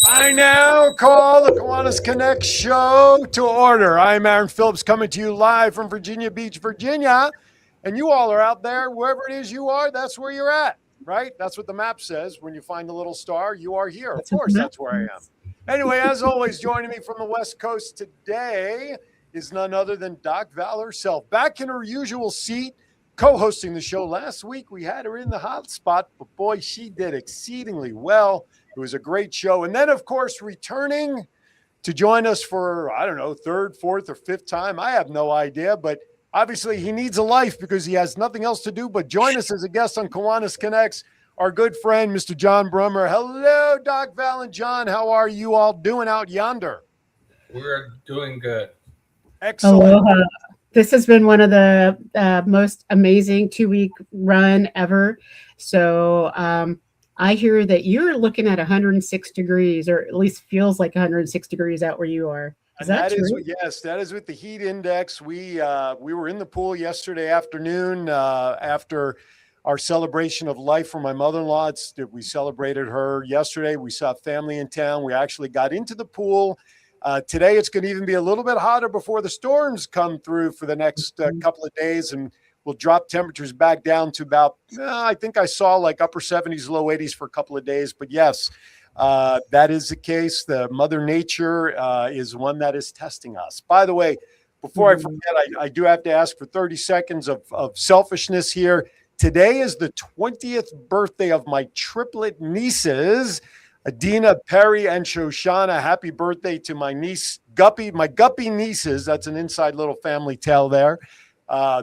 I now call the Kiwanis Connects show to order. I'm Aaron Phillips coming to you live from Virginia Beach, Virginia. And you all are out there, wherever it is you are, that's where you're at, right? That's what the map says. When you find the little star, you are here. Of course, that's where I am. Anyway, as always, joining me from the West Coast today is none other than Doc Val herself. Back in her usual seat, co-hosting the show. Last week, we had her in the hot spot, but boy, she did exceedingly well. It was a great show. And then, of course, returning to join us for, I don't know, third, fourth, or fifth time. I have no idea, but obviously he needs a life because he has nothing else to do but join us as a guest on Kiwanis Connects, our good friend, Mr. John Brummer. Hello, Doc Val and John. How are you all doing out yonder? We're doing good. Excellent. Aloha. This has been one of the most amazing 2-week run ever. So I hear that you're looking at 106 degrees, or at least feels like 106 degrees out where you are. Is that true? Yes, that is with the heat index. We were in the pool yesterday afternoon after our celebration of life for my mother-in-law. We celebrated her yesterday. We saw family in town. We actually got into the pool. Today, it's going to even be a little bit hotter before the storms come through for the next couple of days, and we'll drop temperatures back down to about, I think I saw like upper 70s, low 80s for a couple of days. But yes, that is the case. The Mother Nature is one that is testing us. By the way, before I forget, I do have to ask for 30 seconds of selfishness here. Today is the 20th birthday of my triplet nieces, Adina, Perry, and Shoshana. Happy birthday to my niece, Guppy, my Guppy nieces. That's an inside little family tale there.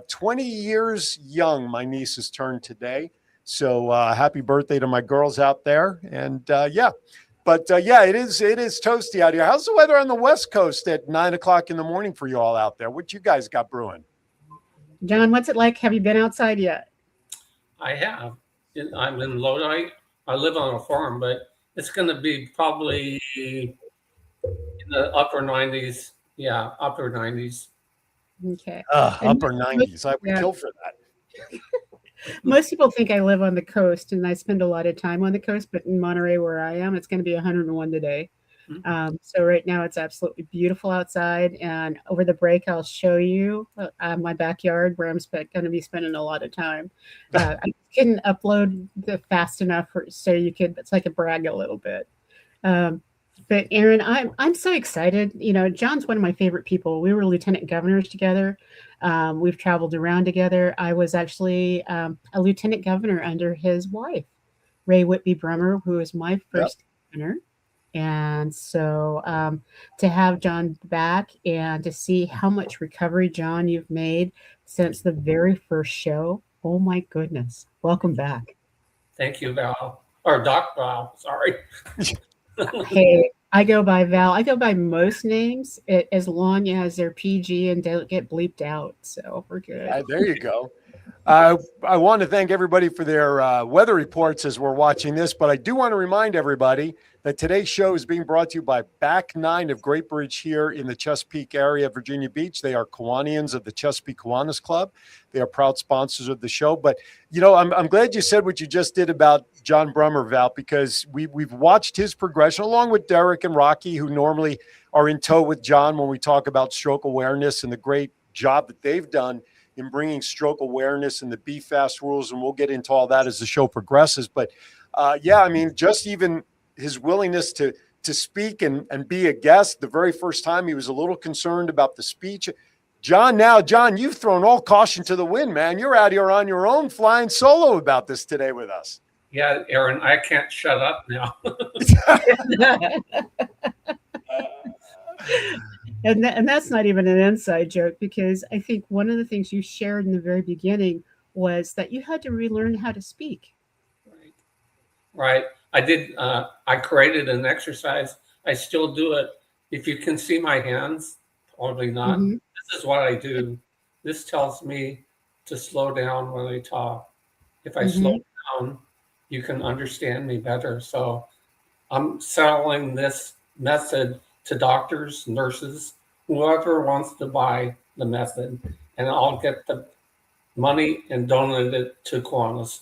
20 years young, my nieces turned today. So happy birthday to my girls out there. And it is toasty out here. How's the weather on the West Coast at 9 o'clock in the morning for you all out there? What you guys got brewing? John, what's it like? Have you been outside yet? I have. I'm in Lodi. I live on a farm, but it's going to be probably in the upper 90s. Yeah, upper 90s. Okay. Upper 90s. I would kill for that. Most people think I live on the coast, and I spend a lot of time on the coast, but in Monterey, where I am, it's going to be 101 today. So right now it's absolutely beautiful outside, and over the break I'll show you my backyard where I'm going to be spending a lot of time. I couldn't upload fast enough so you could brag a little bit. But Aaron, I'm so excited. You know, John's one of my favorite people. We were lieutenant governors together. We've traveled around together. I was actually a lieutenant governor under his wife, Ray Whitby Brummer, who was my first governor. And so to have John back and to see how much recovery, John, you've made since the very first show. Oh, my goodness. Welcome back. Thank you, Val. Or Doc Val, sorry. Hey, I go by Val. I go by most names as long as they're PG and don't get bleeped out. So we're good. There you go. I want to thank everybody for their weather reports as we're watching this, but I do want to remind everybody that today's show is being brought to you by Back Nine of Great Bridge here in the Chesapeake area of Virginia Beach. They are Kiwanians of the Chesapeake Kiwanis Club. They are proud sponsors of the show. But, you know, I'm glad you said what you just did about John Brummer, Val, because we've watched his progression along with Derek and Rocky, who normally are in tow with John when we talk about stroke awareness and the great job that they've done in bringing stroke awareness and the Be Fast rules. And we'll get into all that as the show progresses. But, I mean, just even his willingness to speak and be a guest. The very first time he was a little concerned about the speech. John, you've thrown all caution to the wind, man. You're out here on your own flying solo about this today with us. Yeah, Aaron, I can't shut up now. And that's not even an inside joke, because I think one of the things you shared in the very beginning was that you had to relearn how to speak. Right. I did. I created an exercise. I still do it. If you can see my hands, probably not. Mm-hmm. This is what I do. This tells me to slow down when I talk. If I slow down, you can understand me better. So I'm selling this method to doctors, nurses, whoever wants to buy the method, and I'll get the money and donate it to Kiwanis.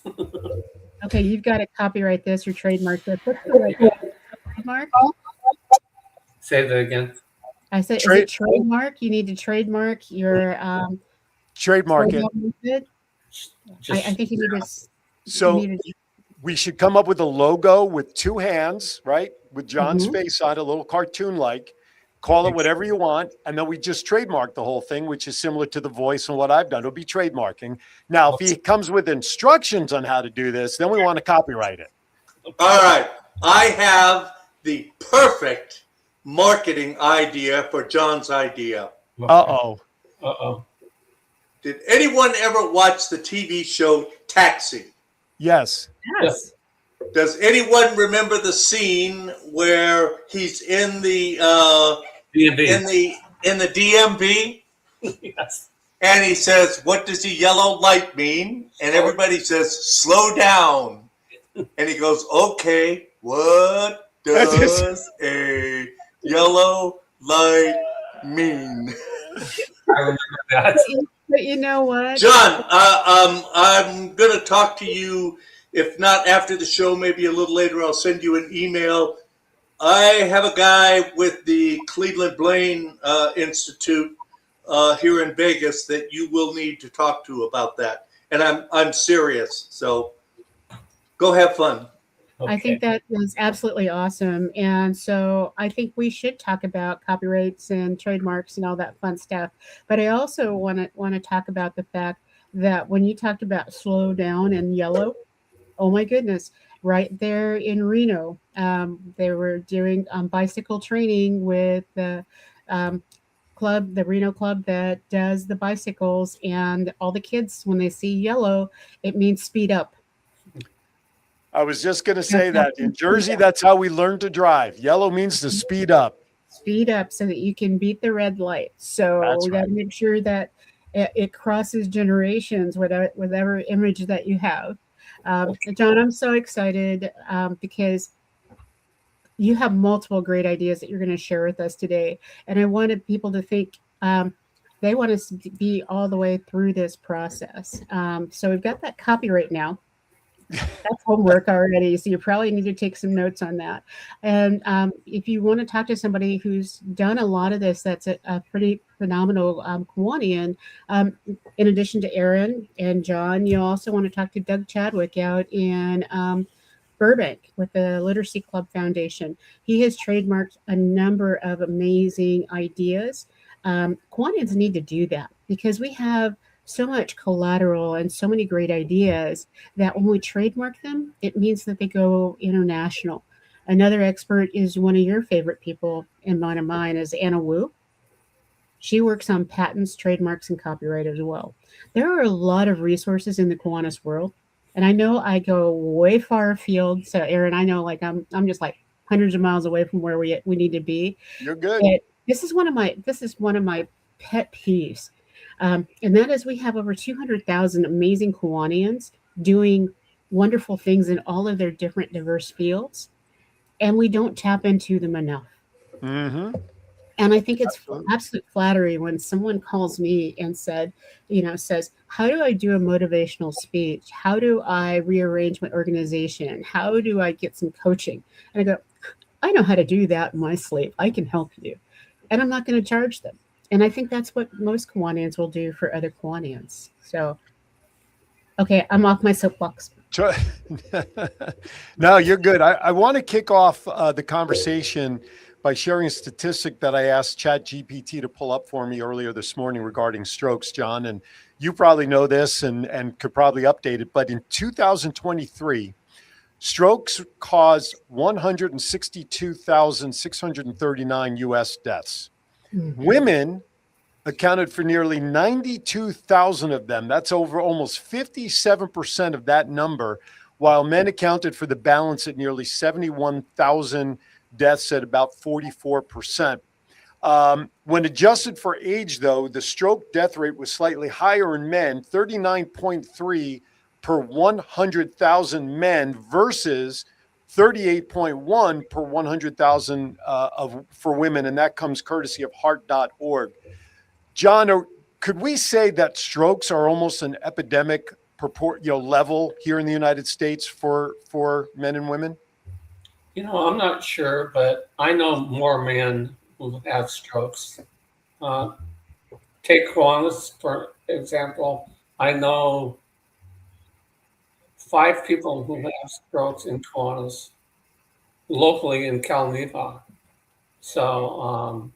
Okay, you've got to copyright this or trademark this. What's the trademark? Say that again. I said, is it trademark? You need to trademark your Trademark it. method. I think you need to. So we should come up with a logo with two hands, right? With John's face on it, a little cartoon-like. Call it whatever you want, and then we just trademark the whole thing, which is similar to The Voice and what I've done. It'll be trademarking. Now, if he comes with instructions on how to do this, then we want to copyright it. All right. I have the perfect marketing idea for John's idea. Uh-oh. Uh-oh. Did anyone ever watch the TV show Taxi? Yes. Yes. Does anyone remember the scene where he's in the DMV. in the DMV? Yes. And he says, "What does the yellow light mean?" And everybody says, "Slow down." And he goes, "Okay, what does a yellow light mean?" I remember that. But you know what, John, I'm going to talk to you. If not after the show, maybe a little later, I'll send you an email. I have a guy with the Cleveland Blaine Institute here in Vegas that you will need to talk to about that. And I'm serious. So go have fun. Okay. I think that is absolutely awesome. And so I think we should talk about copyrights and trademarks and all that fun stuff. But I also want to talk about the fact that when you talked about slow down and yellow, oh my goodness, right there in Reno, they were doing bicycle training with the club, the Reno club that does the bicycles, and all the kids, when they see yellow, it means speed up. I was just going to say that. In Jersey, that's how we learn to drive. Yellow means to speed up. Speed up so that you can beat the red light. So we got to make sure that it crosses generations, whatever image that you have. John, I'm so excited because you have multiple great ideas that you're going to share with us today. And I wanted people to think they want us to be all the way through this process. So we've got that copyright now. That's homework already. So you probably need to take some notes on that. And if you want to talk to somebody who's done a lot of this, that's a pretty phenomenal Kiwanian. In addition to Aaron and John, you also want to talk to Doug Chadwick out in Burbank with the Literacy Club Foundation. He has trademarked a number of amazing ideas. Kiwanians need to do that because we have so much collateral and so many great ideas that when we trademark them, it means that they go international. Another expert is one of your favorite people, and one of mine is Anna Wu. She works on patents, trademarks, and copyright as well. There are a lot of resources in the Kiwanis world, and I know I go way far afield. So, Aaron, I know like I'm just like hundreds of miles away from where we need to be. You're good. But this is one of my pet peeves. And that is we have over 200,000 amazing Kiwanians doing wonderful things in all of their different diverse fields, and we don't tap into them enough. Mm-hmm. And I think it's absolute flattery when someone calls me and says, how do I do a motivational speech? How do I rearrange my organization? How do I get some coaching? And I go, I know how to do that in my sleep. I can help you. And I'm not going to charge them. And I think that's what most Kiwanians will do for other Kiwanians. So, okay, I'm off my soapbox. No, you're good. I want to kick off the conversation by sharing a statistic that I asked ChatGPT to pull up for me earlier this morning regarding strokes, John. And you probably know this and could probably update it. But in 2023, strokes caused 162,639 U.S. deaths. Mm-hmm. Women accounted for nearly 92,000 of them. That's over almost 57% of that number, while men accounted for the balance at nearly 71,000 deaths at about 44%. When adjusted for age, though, the stroke death rate was slightly higher in men, 39.3 per 100,000 men versus 38.1 per 100,000 for women, and that comes courtesy of heart.org. John, could we say that strokes are almost an epidemic level here in the United States for men and women? I'm not sure, but I know more men who have strokes. Take Kiwanis, for example. I know 5 people who have strokes in Kiwanis, locally in Calneva. So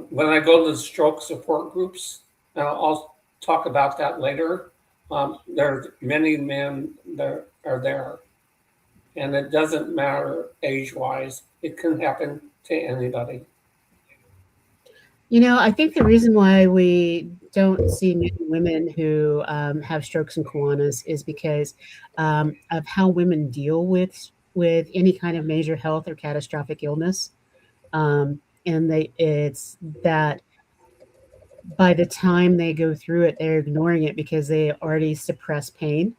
when I go to the stroke support groups, and I'll talk about that later, there are many men that are there. And it doesn't matter age-wise. It can happen to anybody. I think the reason why we don't see many women who have strokes and Kiwanis is because of how women deal with any kind of major health or catastrophic illness. And it's that by the time they go through it, they're ignoring it because they already suppress pain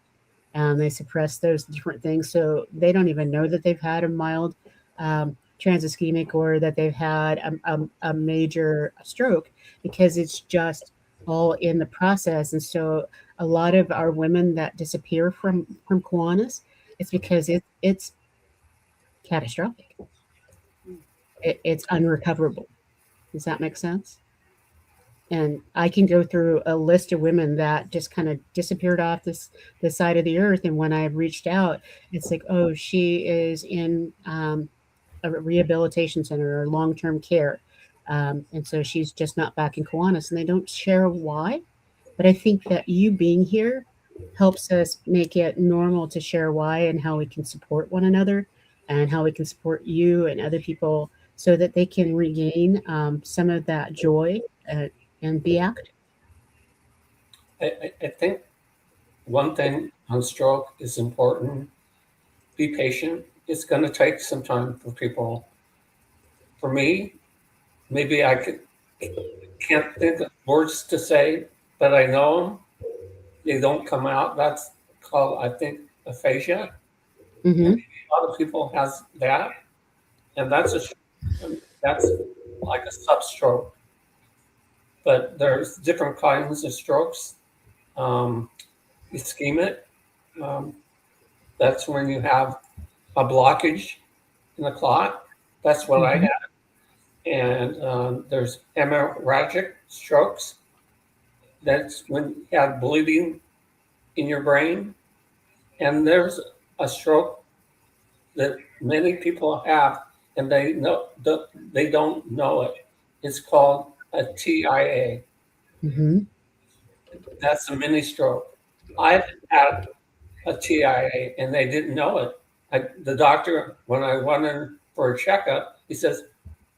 and they suppress those different things. So they don't even know that they've had a mild transischemic or that they've had a major stroke because it's just all in the process. And so a lot of our women that disappear from Kiwanis, it's because it's catastrophic. It's unrecoverable. Does that make sense? And I can go through a list of women that just kind of disappeared off this side of the earth. And when I reached out, it's like, oh, she is in a rehabilitation center or long-term care. And so she's just not back in Kiwanis, and they don't share why. But I think that you being here helps us make it normal to share why and how we can support one another and how we can support you and other people so that they can regain some of that joy and be active. I think one thing on stroke is important. Be patient. It's going to take some time for people. For me, maybe I can't think of words to say, but I know them. They don't come out. That's called, I think, aphasia. Mm-hmm. A lot of people has that, and that's like a substroke. But there's different kinds of strokes. Ischemic, that's when you have a blockage in the clot. That's what I had. And there's hemorrhagic strokes. That's when you have bleeding in your brain. And there's a stroke that many people have, and they don't know it. It's called a TIA. Mm-hmm. That's a mini stroke. I've had a TIA, and they didn't know it. The doctor, when I went in for a checkup, he says,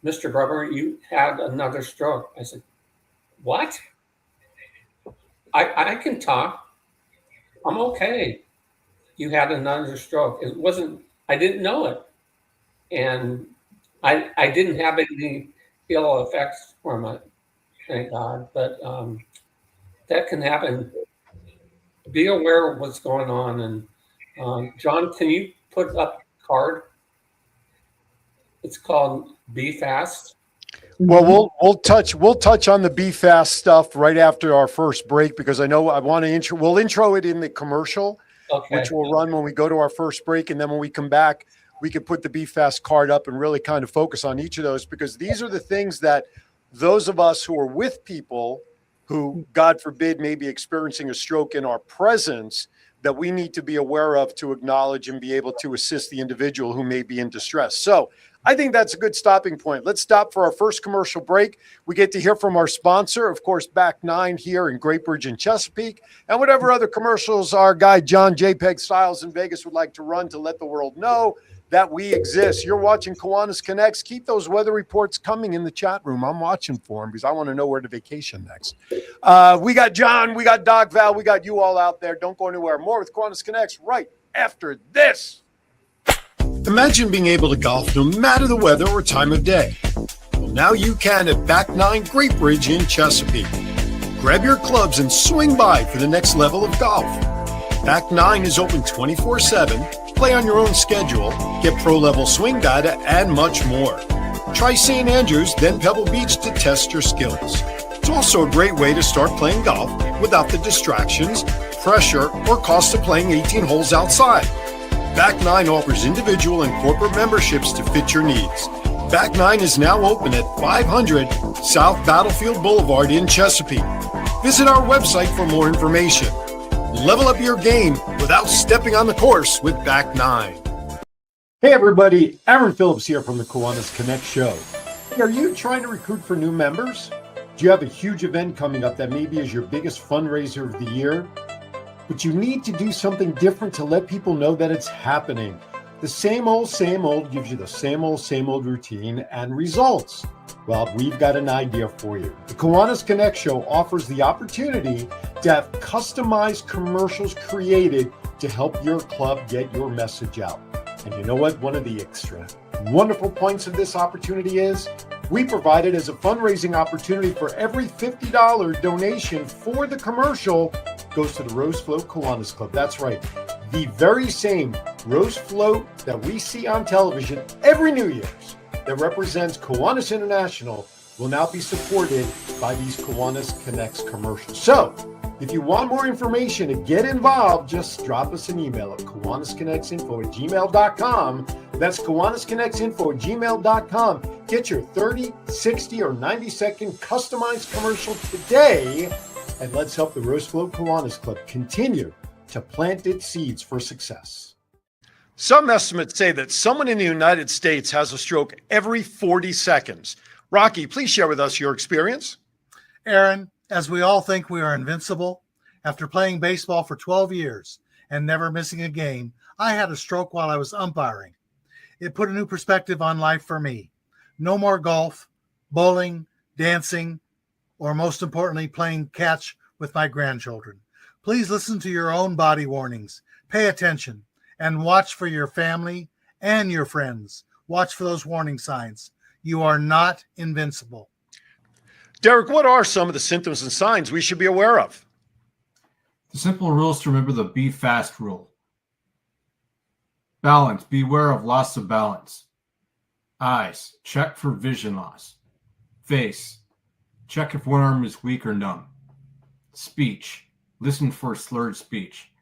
"Mr. Brummer, you had another stroke." I said, "What? I can talk. I'm okay. You had another stroke." It wasn't, I didn't know it. And I didn't have any ill effects from it, thank God. But that can happen. Be aware of what's going on. And John, can you put up a card? It's called Be Fast. Well, we'll touch on the Be Fast stuff right after our first break, because I know I want to we'll intro it in the commercial, which will run when we go to our first break. And then when we come back, we could put the Be Fast card up and really kind of focus on each of those, because these are the things that those of us who are with people who, God forbid, may be experiencing a stroke in our presence, that we need to be aware of to acknowledge and be able to assist the individual who may be in distress. So I think that's a good stopping point. Let's stop for our first commercial break. We get to hear from our sponsor, of course, Back 9 here in Great Bridge and Chesapeake, and whatever other commercials our guy John JPEG Styles in Vegas would like to run to let the world know that we exist. You're watching Kiwanis Connects. Keep those weather reports coming in the chat room. I'm watching for them because I want to know where to vacation next. We got John, we got Doc Val, we got you all out there. Don't go anywhere. More with Kiwanis Connects right after this. Imagine being able to golf no matter the weather or time of day. Well, now you can at Back 9 Great Bridge in Chesapeake. Grab your clubs and swing by for the next level of golf. Back 9 is open 24/7. Play on your own schedule, get pro-level swing data, and much more. Try St. Andrews, then Pebble Beach to test your skills. It's also a great way to start playing golf without the distractions, pressure, or cost of playing 18 holes outside. Back9 offers individual and corporate memberships to fit your needs. Back9 is now open at 500 South Battlefield Boulevard in Chesapeake. Visit our website for more information. Level up your game without stepping on the course with Back9. Hey everybody, Aaron Phillips here from the Kiwanis Connects show. Hey, are you trying to recruit for new members? Do you have a huge event coming up that maybe is your biggest fundraiser of the year? But you need to do something different to let people know that it's happening. The same old gives you the same old routine and results. Well, we've got an idea for you. The Kiwanis Connects show offers the opportunity to have customized commercials created to help your club get your message out. And you know what? One of the extra wonderful points of this opportunity is we provide it as a fundraising opportunity. For every $50 donation for the commercial goes to the Rose Float Kiwanis Club. That's right. The very same Rose Float that we see on television every New Year's that represents Kiwanis International will now be supported by these Kiwanis Connects commercials. So if you want more information and get involved, just drop us an email at kiwanisconnectsinfo@gmail.com. That's kiwanisconnectsinfo@gmail.com. Get your 30, 60, or 90-second customized commercial today, and let's help the Rose Float Kiwanis Club continue to plant its seeds for success. Some estimates say that someone in the United States has a stroke every 40 seconds. Rocky, please share with us your experience. Aaron, as we all think we are invincible, after playing baseball for 12 years and never missing a game, I had a stroke while I was umpiring. It put a new perspective on life for me. No more golf, bowling, dancing, or most importantly, playing catch with my grandchildren. Please listen to your own body warnings. Pay attention and watch for your family and your friends. Watch for those warning signs. You are not invincible. Derek, what are some of the symptoms and signs we should be aware of? The simple rule is to remember the be fast rule. Balance, beware of loss of balance. Eyes, check for vision loss. Face, check if one arm is weak or numb. Speech, listen for slurred speech.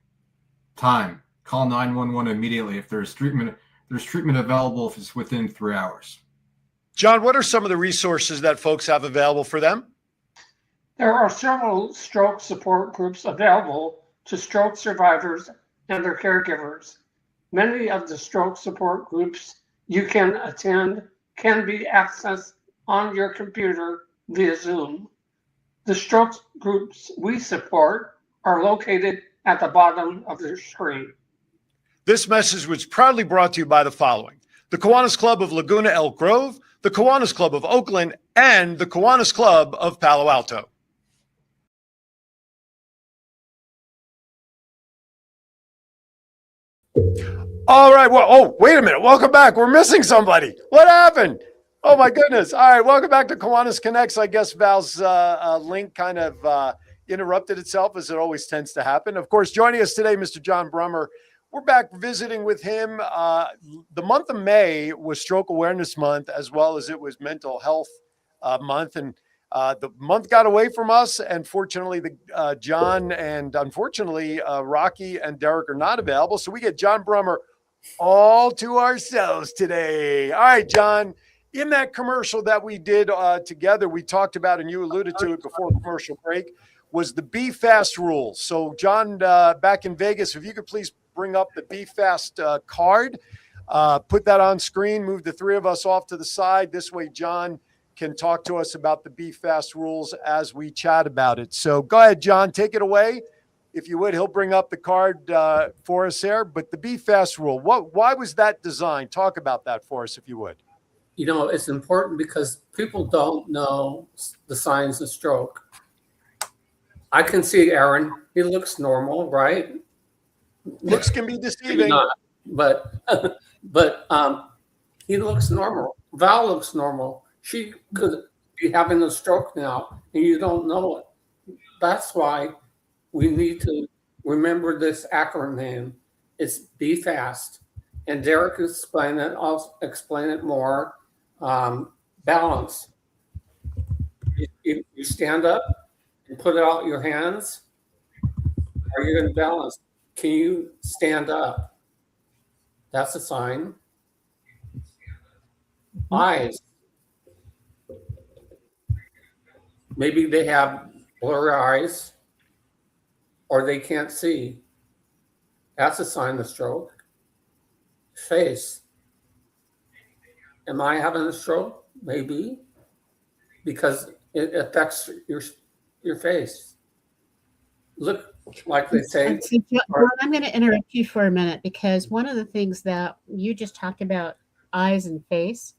Time, call 911 immediately if there's treatment available if it's within 3 hours. John, what are some of the resources that folks have available for them? There are several stroke support groups available to stroke survivors and their caregivers. Many of the stroke support groups you can attend can be accessed on your computer via Zoom. The stroke groups we support are located at the bottom of your screen. This message was proudly brought to you by the following: the Kiwanis Club of Laguna Elk Grove, the Kiwanis Club of Oakland, and the Kiwanis Club of Palo Alto. All right. Well, oh, wait a minute. Welcome back. We're missing somebody. What happened? Oh, my goodness. All right. Welcome back to Kiwanis Connects. I guess Val's link kind of interrupted itself, as it always tends to happen. Of course, joining us today, Mr. John Brummer. We're back visiting with him. The month of May was Stroke Awareness Month, as well as it was Mental Health Month. And the month got away from us. And fortunately, John and unfortunately, Rocky and Derek are not available. So we get John Brummer all to ourselves today. All right, John, in that commercial that we did together, we talked about, and you alluded to it before commercial break, was the Be Fast rules. So John, back in Vegas, if you could please bring up the Be Fast card, put that on screen, move the three of us off to the side. This way, John can talk to us about the Be Fast rules as we chat about it. So go ahead, John, take it away. If you would, he'll bring up the card for us there. But the Be Fast rule, why was that designed? Talk about that for us, if you would. You know, it's important because people don't know the signs of stroke. I can see Aaron. He looks normal, right? Looks can be deceiving. Not, but he looks normal. Val looks normal. She could be having a stroke now, and you don't know it. That's why we need to remember this acronym. It's Be Fast. And Derek explained it. I'll explain it more. Balance. You stand up and put out your hands. Are you going to balance? Can you stand up? That's a sign. Eyes. Maybe they have blurry eyes or they can't see. That's a sign of stroke. Face. Am I having a stroke? Maybe. Because it affects your face. Look, like they say. John, I'm going to interrupt you for a minute because one of the things that you just talked about, eyes and face,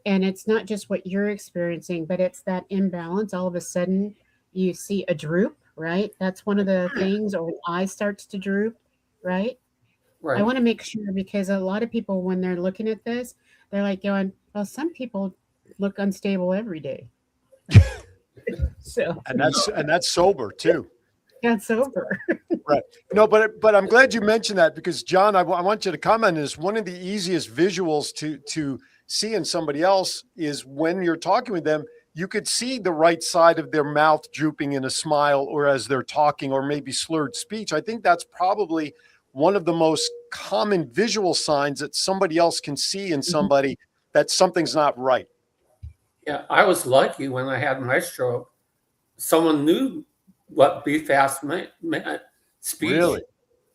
and it's not just what you're experiencing, but it's that imbalance. All of a sudden, you see a droop, right? That's one of the things, or an eye starts to droop, right? Right. I want to make sure because a lot of people, when they're looking at this, they're like going, well, some people look unstable every day. So, and that's sober too. that's over. Right. No, but I'm glad you mentioned that because John, I want you to comment on this. One of the easiest visuals to see in somebody else is when you're talking with them, you could see the right side of their mouth drooping in a smile or as they're talking or maybe slurred speech. I think that's probably one of the most common visual signs that somebody else can see in somebody that something's not right. Yeah, I was lucky when I had my stroke. Someone knew what be fast meant. Speech. Really?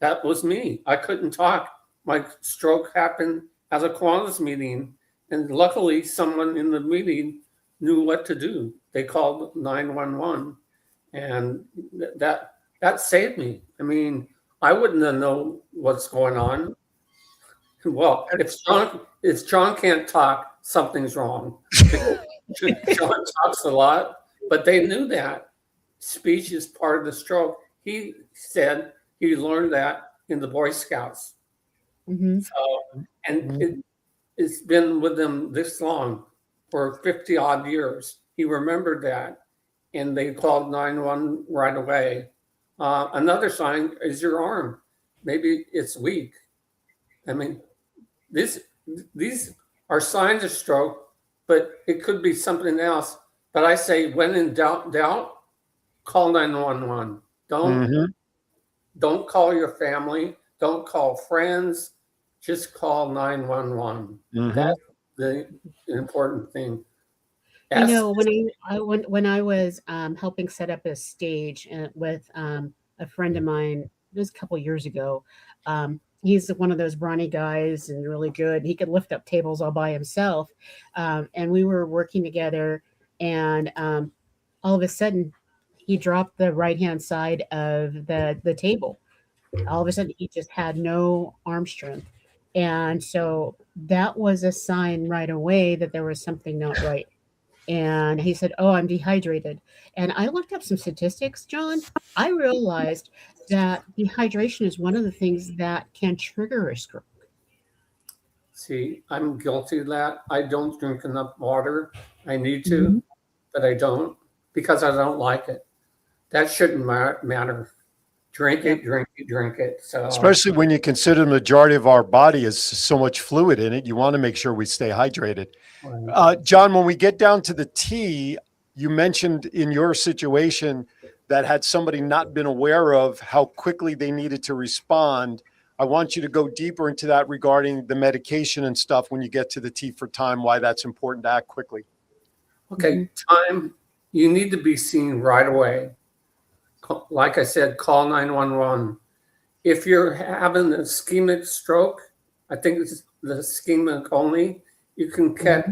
That was me. I couldn't talk. My stroke happened at a Kiwanis meeting, and luckily someone in the meeting knew what to do. They called 911, and that saved me. I mean, I wouldn't have known what's going on. Well, if John can't talk, something's wrong. John talks a lot, but they knew that speech is part of the stroke. He said he learned that in the Boy Scouts. Mm-hmm. So, and it's been with him this long, for 50 odd years. He remembered that, and they called 911 right away. Another sign is your arm. Maybe it's weak. I mean, these are signs of stroke, but it could be something else. But I say, when in doubt, call 911. Don't call your family. Don't call friends. Just call 911. That's the important thing. You know, when I was helping set up a stage with a friend of mine, it was a couple years ago. He's one of those brawny guys and really good. He could lift up tables all by himself. And we were working together, and all of a sudden, he dropped the right-hand side of the table. All of a sudden, he just had no arm strength. And so that was a sign right away that there was something not right. And he said, oh, I'm dehydrated. And I looked up some statistics, John. I realized that dehydration is one of the things that can trigger a stroke. See, I'm guilty of that. I don't drink enough water. I need to, but I don't because I don't like it. That shouldn't matter. Drink it. So, especially when you consider the majority of our body is so much fluid in it, you want to make sure we stay hydrated. John, when we get down to the T, you mentioned in your situation that had somebody not been aware of how quickly they needed to respond. I want you to go deeper into that regarding the medication and stuff when you get to the T for time, why that's important to act quickly. Okay, time, you need to be seen right away. Like I said, call 911. If you're having an ischemic stroke, I think it's the ischemic only, you can get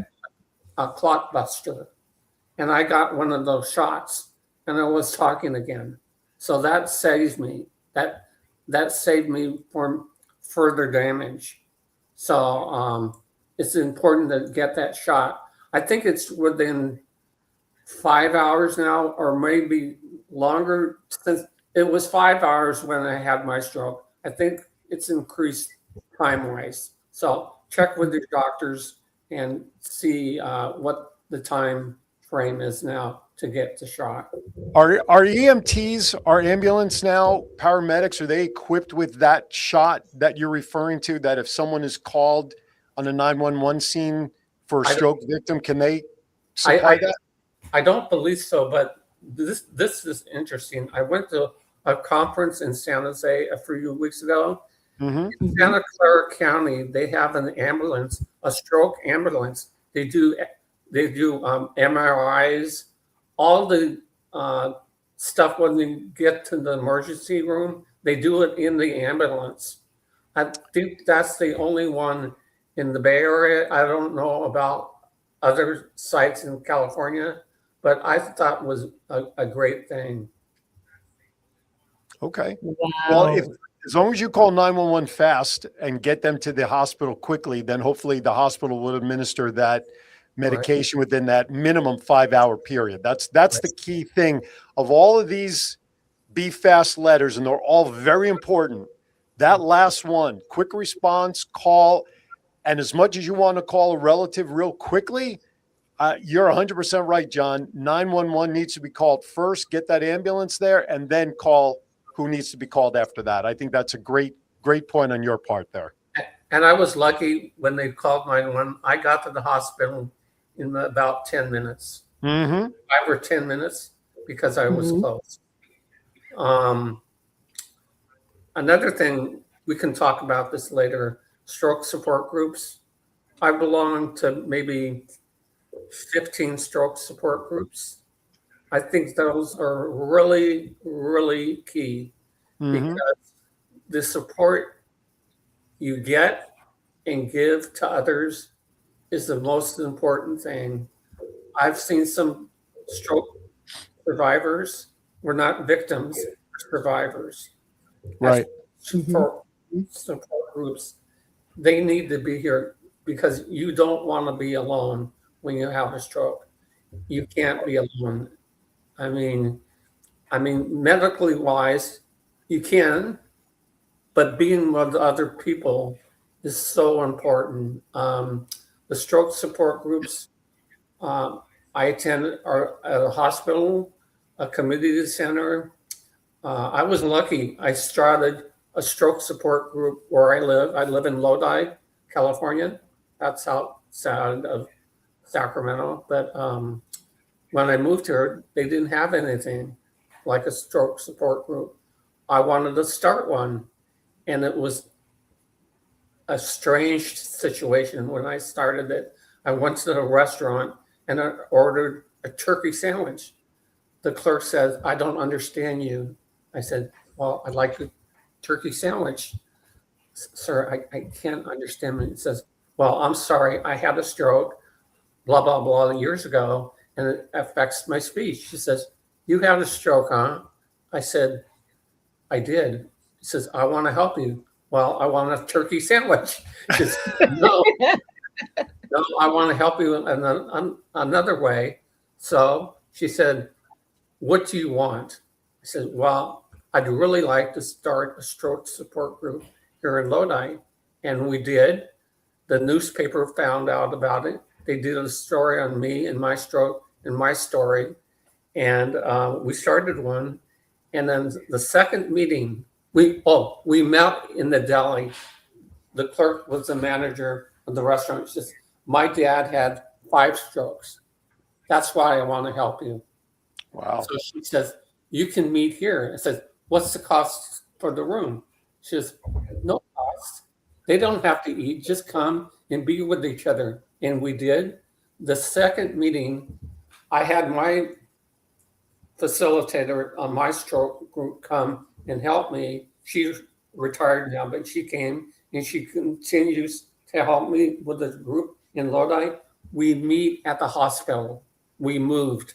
a clot buster. And I got one of those shots and I was talking again. So that saves me. That saved me from further damage. So it's important to get that shot. I think it's within 5 hours now, or maybe longer. Since it was 5 hours when I had my stroke, I think it's increased time-wise. So check with your doctors and see what the time frame is now to get the shot. Are EMTs, our ambulance now, paramedics, are they equipped with that shot that you're referring to, that if someone is called on a 911 scene for a stroke victim, can they supply that? I don't believe so, but this is interesting. I went to a conference in San Jose a few weeks ago, In Santa Clara County, they have an ambulance, a stroke ambulance. They do MRIs, all the stuff when they get to the emergency room. They do it in the ambulance. I think that's the only one in the Bay Area. I don't know about other sites in California, but I thought was a great thing. Okay. Wow. Well, as long as you call 911 fast and get them to the hospital quickly, then hopefully the hospital will administer that medication within that minimum 5-hour period. That's the key thing of all of these Be Fast letters, and they're all very important. That last one, quick response, call, and as much as you want to call a relative real quickly, you're 100% right, John. 911 needs to be called first, get that ambulance there, and then call who needs to be called after that. I think that's a great point on your part there. And I was lucky when they called 911. I got to the hospital in about 10 minutes, 5 or 10 minutes, because I was close. Another thing, we can talk about this later, stroke support groups. I belong to maybe 15 stroke support groups. I think those are really, really key because the support you get and give to others is the most important thing. I've seen some stroke survivors. We're not victims, we're survivors. Right. Support groups, they need to be here because you don't want to be alone when you have a stroke. You can't be alone. I mean, medically wise, you can, but being with other people is so important. The stroke support groups I attend are at a hospital, a community center. I was lucky. I started a stroke support group where I live. I live in Lodi, California. That's outside of Sacramento. But when I moved here, they didn't have anything like a stroke support group. I wanted to start one, and it was a strange situation when I started it. I went to a restaurant and I ordered a turkey sandwich. The clerk says, "I don't understand you." I said, "Well, I'd like a turkey sandwich." "Sir, I can't understand it." He says, "Well, I'm sorry, I had a stroke, blah, blah, blah, years ago, and it affects my speech." She says, "You had a stroke, huh?" I said, "I did." He says, "I want to help you." "Well, I want a turkey sandwich." She says, no, I want to help you in another way. So she said, "What do you want?" I said, "Well, I'd really like to start a stroke support group here in Lodi." And we did. The newspaper found out about it. They did a story on me and my stroke and my story. And we started one. And then the second meeting, we met in the deli. The clerk was the manager of the restaurant. She says, "My dad had 5 strokes. That's why I want to help you." Wow. So she says, "You can meet here." I said, "What's the cost for the room?" She says, "No cost. They don't have to eat. Just come and be with each other." And we did. The second meeting, I had my facilitator on my stroke group come and help me. She's retired now, but she came and she continues to help me with the group in Lodi. We meet at the hospital. We moved.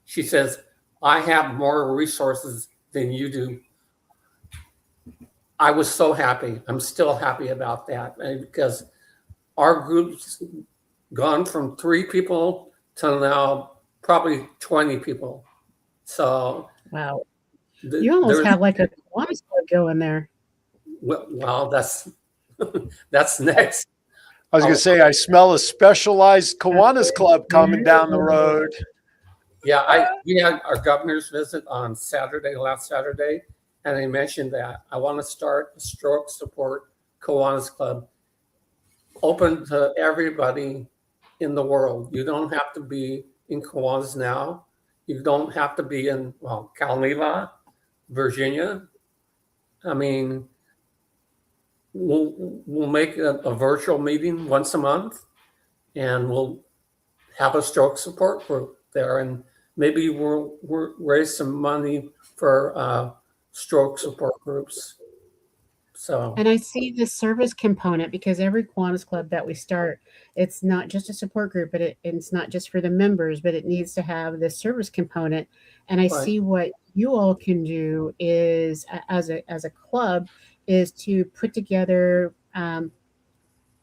She says, "I have more resources than you do." I was so happy. I'm still happy about that because our group's gone from 3 people to now probably 20 people. So Wow. You almost have like a Kiwanis Club going there. Well, that's that's next. I was going to say, I smell a specialized Kiwanis Club coming down the road. Yeah, we had our governor's visit on last Saturday, and I mentioned that I want to start a stroke support Kiwanis Club, open to everybody in the world. You don't have to be in Kiwanis now. You don't have to be in Calneva, Virginia. I mean, we'll make a virtual meeting once a month, and we'll have a stroke support group there, and maybe we'll raise some money for stroke support groups. So, And I see the service component because every Kiwanis club that we start, it's not just a support group, but it's not just for the members, but it needs to have the service component. And I right. see what you all can do is as a club is to put together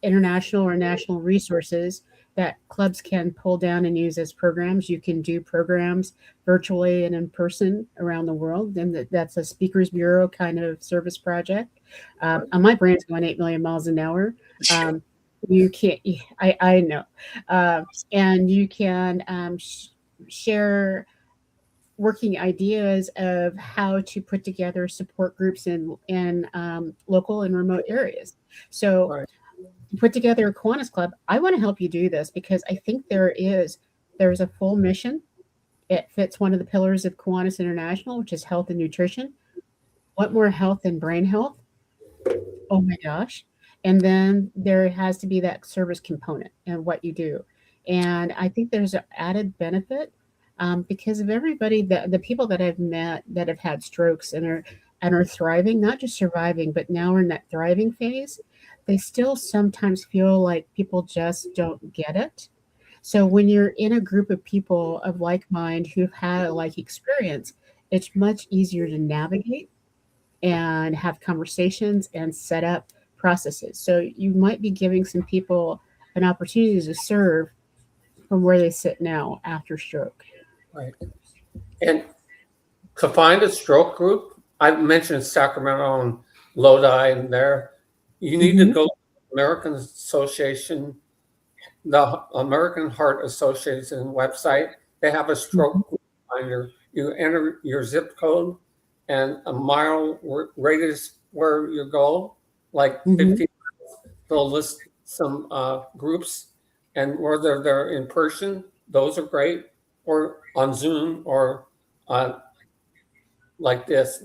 international or national resources that clubs can pull down and use as programs. You can do programs virtually and in person around the world, and that's a Speakers Bureau kind of service project. My brain's going 8 million miles an hour. You can't, I know. And you can share working ideas of how to put together support groups in local and remote areas. So Right. put together a Kiwanis club. I want to help you do this because I think there's a full mission. It fits one of the pillars of Kiwanis International, which is health and nutrition. What more health than brain health? Oh my gosh. And then there has to be that service component and what you do. And I think there's an added benefit because of everybody, the people that I've met that have had strokes and are thriving, not just surviving, but now are in that thriving phase. They still sometimes feel like people just don't get it. So when you're in a group of people of like mind who've had a like experience, it's much easier to navigate and have conversations and set up processes. So you might be giving some people an opportunity to serve from where they sit now after stroke. Right. And to find a stroke group, I mentioned Sacramento and Lodi, and there you need to go to the American Association, the American Heart Association website. They have a stroke group finder. You enter your zip code and a mile radius where you go, like 50 miles. They'll list some groups, and whether they're in person, those are great, or on Zoom, or like this.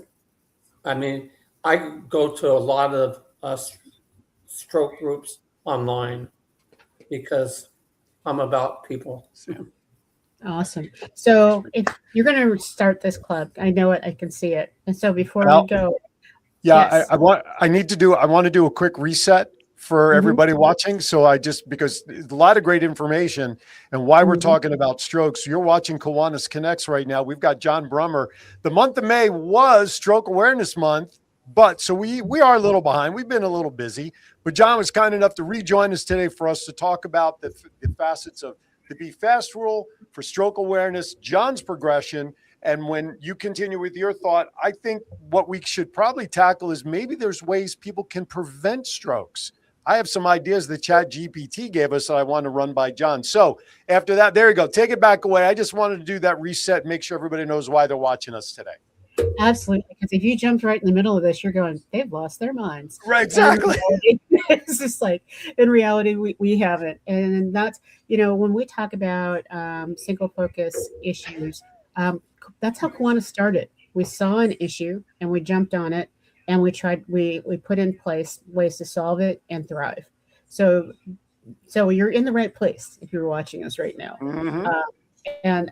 I mean, I go to a lot of stroke groups online because I'm about people. Awesome. So if you're going to start this club, I know it, I can see it. And so before we go, yeah, yes. I want to do a quick reset for everybody watching. So because a lot of great information and why we're talking about strokes. You're watching Kiwanis Connects right now. We've got John Brummer. The month of May was Stroke Awareness Month, but so we are a little behind. We've been a little busy, but John was kind enough to rejoin us today for us to talk about the facets of the Be Fast rule for stroke awareness, John's progression. And when you continue with your thought, I think what we should probably tackle is maybe there's ways people can prevent strokes. I have some ideas that ChatGPT gave us that I want to run by John. So after that, there you go. Take it back away. I just wanted to do that reset, make sure everybody knows why they're watching us today. Absolutely. Because if you jumped right in the middle of this, you're going, they've lost their minds. Right, exactly. It's just like, in reality, we haven't. And that's, when we talk about single focus issues, that's how Kiwanis started. We saw an issue and we jumped on it, and we put in place ways to solve it and thrive. So you're in the right place if you're watching us right now. And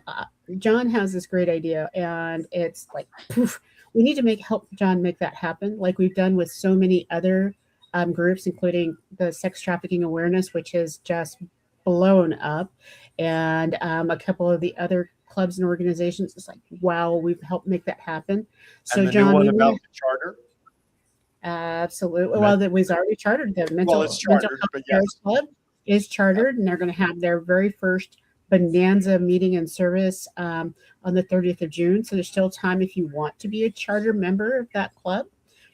John has this great idea, and it's like, poof, we need to help John make that happen, like we've done with so many other groups, including the sex trafficking awareness, which has just blown up, and a couple of the other clubs and organizations. It's like, wow, we've helped make that happen. So and the John, new one about the charter. Absolutely. Well, that was already chartered. The mental It's chartered, health but yes. club is chartered, and they're going to have their very first bonanza meeting and service on the 30th of June. So there's still time if you want to be a charter member of that club.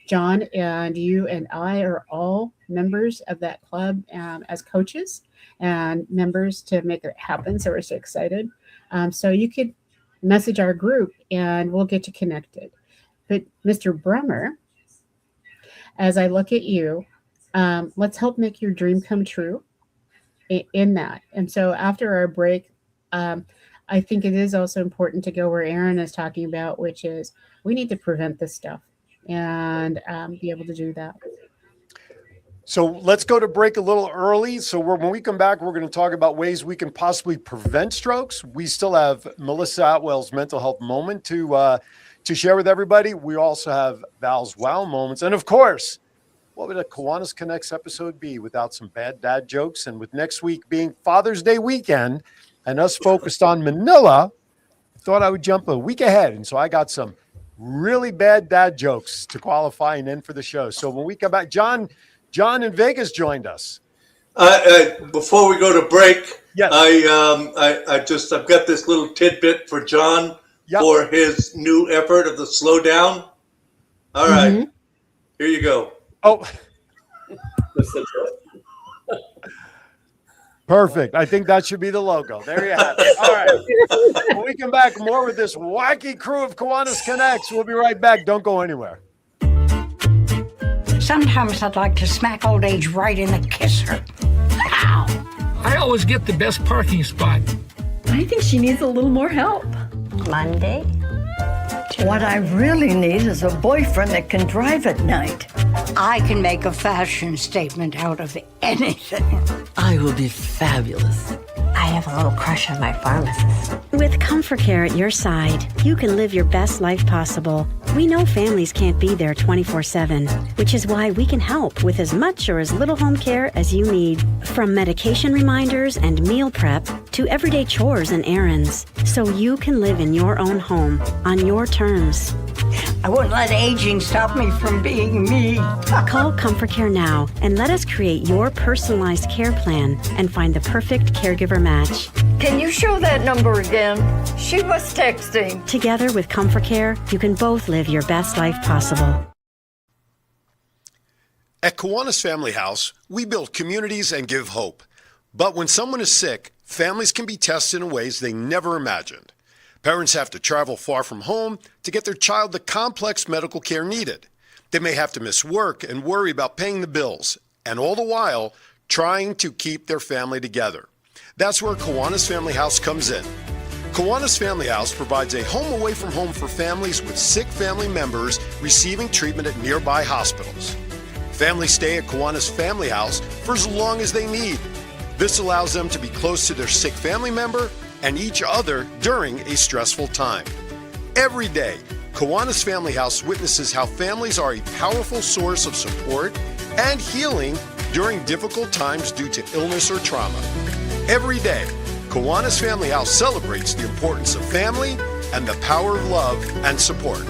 John and you and I are all members of that club as coaches and members to make it happen. So we're so excited. So you could message our group and we'll get you connected. But Mr. Brummer, as I look at you, let's help make your dream come true in that. And so after our break, I think it is also important to go where Aaron is talking about, which is we need to prevent this stuff and be able to do that. So let's go to break a little early. So when we come back, we're going to talk about ways we can possibly prevent strokes. We still have Melissa Atwell's mental health moment to share with everybody. We also have Val's wow moments. And of course, what would a Kiwanis Connects episode be without some bad dad jokes? And with next week being Father's Day weekend and us focused on Manila, I thought I would jump a week ahead. And so I got some really bad dad jokes to qualify and end for the show. So when we come back, John in Vegas joined us. Before we go to break, Yes. I've got this little tidbit for John for his new effort of the slow down. All right, here you go. Oh, perfect. I think that should be the logo. There you have it. All right. When we come back, more with this wacky crew of Kiwanis Connects. We'll be right back. Don't go anywhere. Sometimes I'd like to smack old age right in the kisser. Ow! I always get the best parking spot. I think she needs a little more help. Monday? What I really need is a boyfriend that can drive at night. I can make a fashion statement out of anything. I will be fabulous. I have a little crush on my pharmacist. With Comfort Care at your side, you can live your best life possible. We know families can't be there 24/7, which is why we can help with as much or as little home care as you need. From medication reminders and meal prep to everyday chores and errands, so you can live in your own home on your terms. I wouldn't let aging stop me from being me. Call Comfort Care now and let us create your personalized care plan and find the perfect caregiver match. Can you show that number again? She was texting. Together with Comfort Care, you can both live your best life possible. At Kiwanis Family House, we build communities and give hope. But when someone is sick, families can be tested in ways they never imagined. Parents have to travel far from home to get their child the complex medical care needed. They may have to miss work and worry about paying the bills, and all the while, trying to keep their family together. That's where Kiwanis Family House comes in. Kiwanis Family House provides a home away from home for families with sick family members receiving treatment at nearby hospitals. Families stay at Kiwanis Family House for as long as they need. This allows them to be close to their sick family member and each other during a stressful time. Every day, Kiwanis Family House witnesses how families are a powerful source of support and healing during difficult times due to illness or trauma. Every day, Kiwanis Family House celebrates the importance of family and the power of love and support.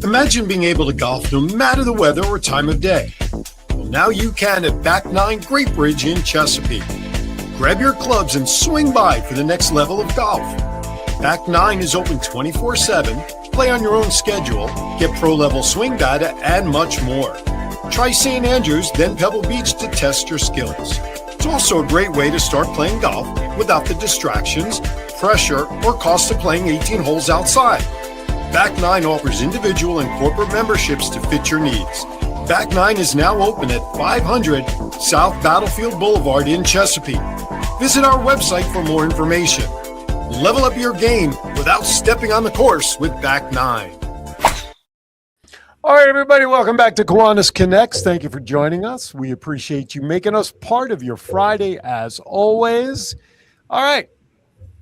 Imagine being able to golf no matter the weather or time of day. Well, now you can at Back 9 Great Bridge in Chesapeake. Grab your clubs and swing by for the next level of golf. Back 9 is open 24/7, play on your own schedule, get pro-level swing data, and much more. Try St. Andrews, then Pebble Beach to test your skills. It's also a great way to start playing golf without the distractions, pressure, or cost of playing 18 holes outside. Back 9 offers individual and corporate memberships to fit your needs. Back 9 is now open at 500 South Battlefield Boulevard in Chesapeake. Visit our website for more information. Level up your game without stepping on the course with Back 9. All right, everybody, welcome back to Kiwanis Connects. Thank you for joining us. We appreciate you making us part of your Friday as always. All right.